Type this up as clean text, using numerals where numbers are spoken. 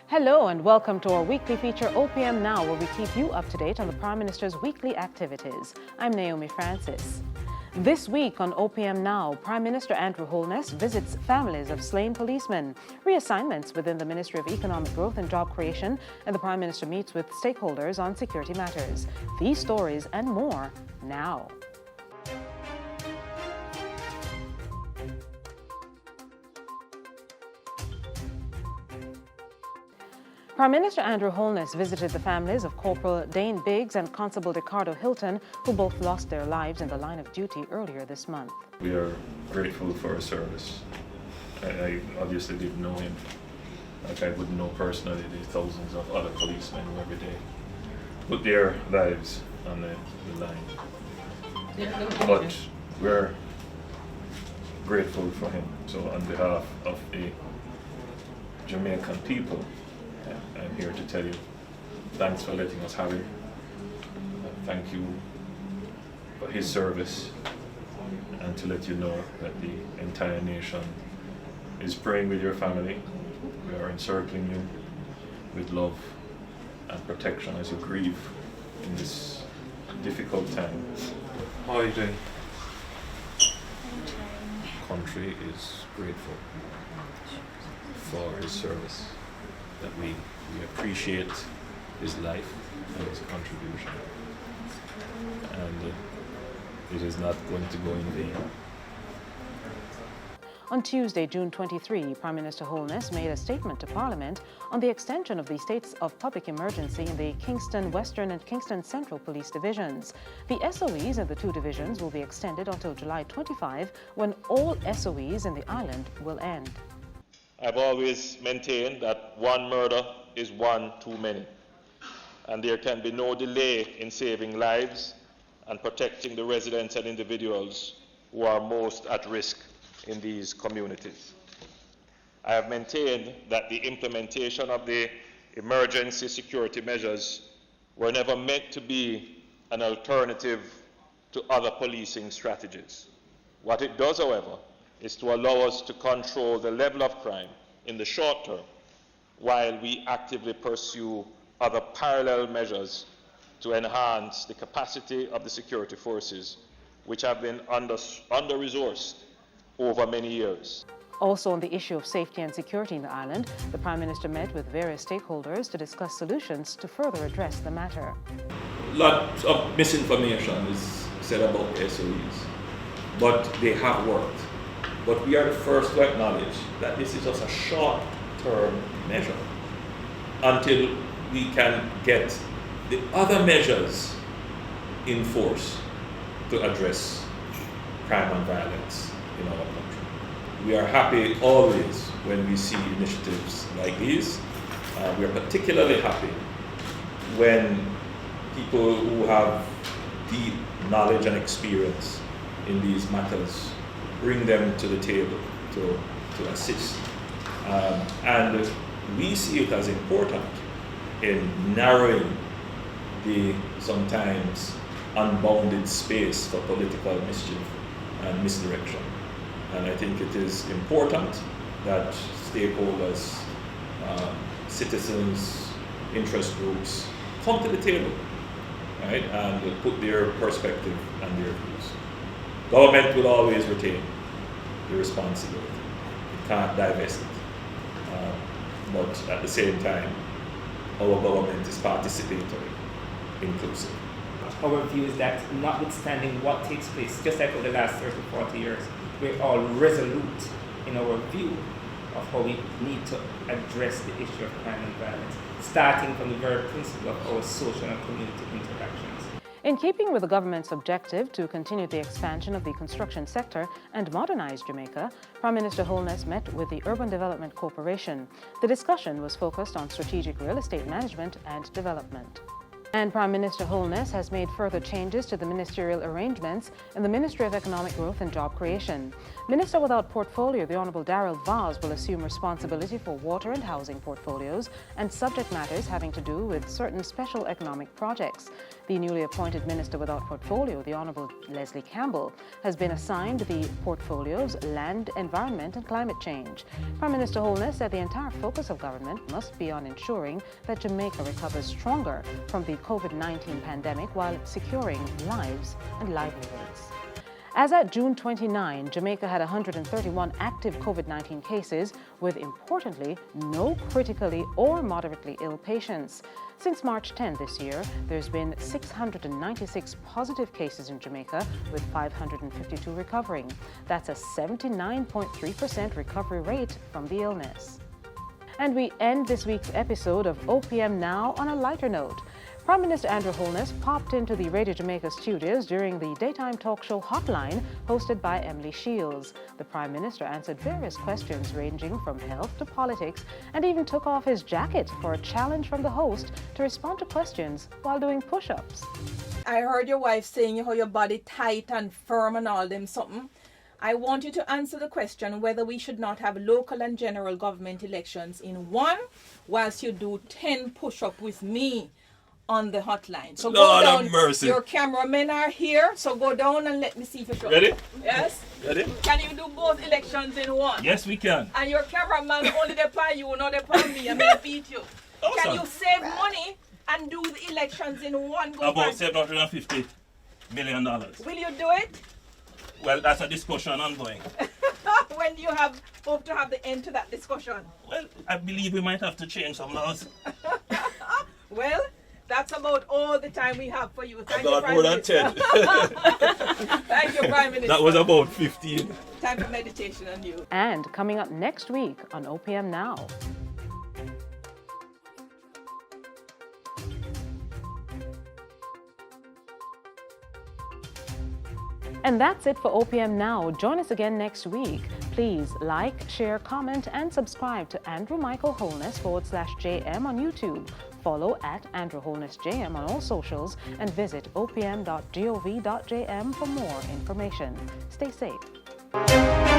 Hello and welcome to our weekly feature Opm Now, where we keep you up to date on the Prime Minister's weekly activities. I'm Naomi Francis. This week on Opm Now, Prime Minister Andrew Holness visits families of slain policemen, reassignments within the Ministry of Economic Growth and Job Creation, and the Prime Minister meets with stakeholders on security matters. These stories and more now. Prime Minister Andrew Holness visited the families of Corporal Dane Biggs and Constable Ricardo Hilton, who both lost their lives in the line of duty earlier this month. We are grateful for his service. I obviously didn't know him. Like, I wouldn't know personally the thousands of other policemen who every day put their lives on the line. But we're grateful for him. So on behalf of the Jamaican people, I'm here to tell you, thanks for letting us have him. Thank you for his service, and to let you know that the entire nation is praying with your family. We are encircling you with love and protection as you grieve in this difficult time. How are you doing? The country is grateful for his service, that we appreciate his life and his contribution, and it is not going to go in vain. On Tuesday, June 23, Prime Minister Holness made a statement to Parliament on the extension of the states of public emergency in the Kingston Western and Kingston Central Police Divisions. The SOEs in the two divisions will be extended until July 25, when all SOEs in the island will end. I've always maintained that one murder is one too many, and there can be no delay in saving lives and protecting the residents and individuals who are most at risk in these communities. I have maintained that the implementation of the emergency security measures were never meant to be an alternative to other policing strategies. What it does, however, is to allow us to control the level of crime in the short term, while we actively pursue other parallel measures to enhance the capacity of the security forces, which have been under-resourced over many years. Also on the issue of safety and security in the island, the Prime Minister met with various stakeholders to discuss solutions to further address the matter. Lots of misinformation is said about SOEs, but they have worked. But we are the first to acknowledge that this is just a short-term measure until we can get the other measures in force to address crime and violence in our country. We are happy always when we see initiatives like these. We are particularly happy when people who have deep knowledge and experience in these matters bring them to the table to assist. And we see it as important in narrowing the sometimes unbounded space for political mischief and misdirection. And I think it is important that stakeholders, citizens, interest groups come to the table, right, and put their perspective and their views. Government will always retain the responsibility. It can't divest it. But at the same time, our government is participatory, inclusive. Our view is that notwithstanding what takes place, just like over the last 30, 40 years, we're all resolute in our view of how we need to address the issue of crime and violence, starting from the very principle of our social and community interactions. In keeping with the government's objective to continue the expansion of the construction sector and modernize Jamaica, Prime Minister Holness met with the Urban Development Corporation. The discussion was focused on strategic real estate management and development. And Prime Minister Holness has made further changes to the ministerial arrangements in the Ministry of Economic Growth and Job Creation. Minister without portfolio, the Honourable Darrell Vaz, will assume responsibility for water and housing portfolios and subject matters having to do with certain special economic projects. The newly appointed Minister without portfolio, the Honourable Leslie Campbell, has been assigned the portfolios Land, Environment and Climate Change. Prime Minister Holness said the entire focus of government must be on ensuring that Jamaica recovers stronger from the COVID-19 pandemic while securing lives and livelihoods. As at June 29, Jamaica had 131 active COVID-19 cases, with importantly no critically or moderately ill patients. Since March 10 this year, there's been 696 positive cases in Jamaica, with 552 recovering. That's a 79.3% recovery rate from the illness. And we end this week's episode of OPM Now on a lighter note. Prime Minister Andrew Holness popped into the Radio Jamaica studios during the daytime talk show Hotline hosted by Emily Shields. The Prime Minister answered various questions ranging from health to politics and even took off his jacket for a challenge from the host to respond to questions while doing push-ups. I heard your wife saying how your body tight and firm and all them something. I want you to answer the question whether we should not have local and general government elections in one whilst you do 10 push-ups with me on the hotline. So Lord go down. have mercy. Your cameramen are here, so go down and let me see for sure. Ready? Yes? Ready? Can you do both elections in one? Yes, we can. And your cameraman only depend you, not depend me. I'm going to beat you. Can you save money and do the elections in one go? About $750 million. Will you do it? Well, that's a discussion ongoing. When do you hope to have the end to that discussion? Well, I believe we might have to change some laws. Well, that's about all the time we have for you. Thank you, About Prime more than Minister. 10. Thank you, Prime Minister. That was about 15. Time for meditation on you. And coming up next week on OPM Now. And that's it for OPM Now. Join us again next week. Please like, share, comment, and subscribe to Andrew Michael Holness /JM on YouTube. Follow at Andrew Holness JM on all socials and visit opm.gov.jm for more information. Stay safe.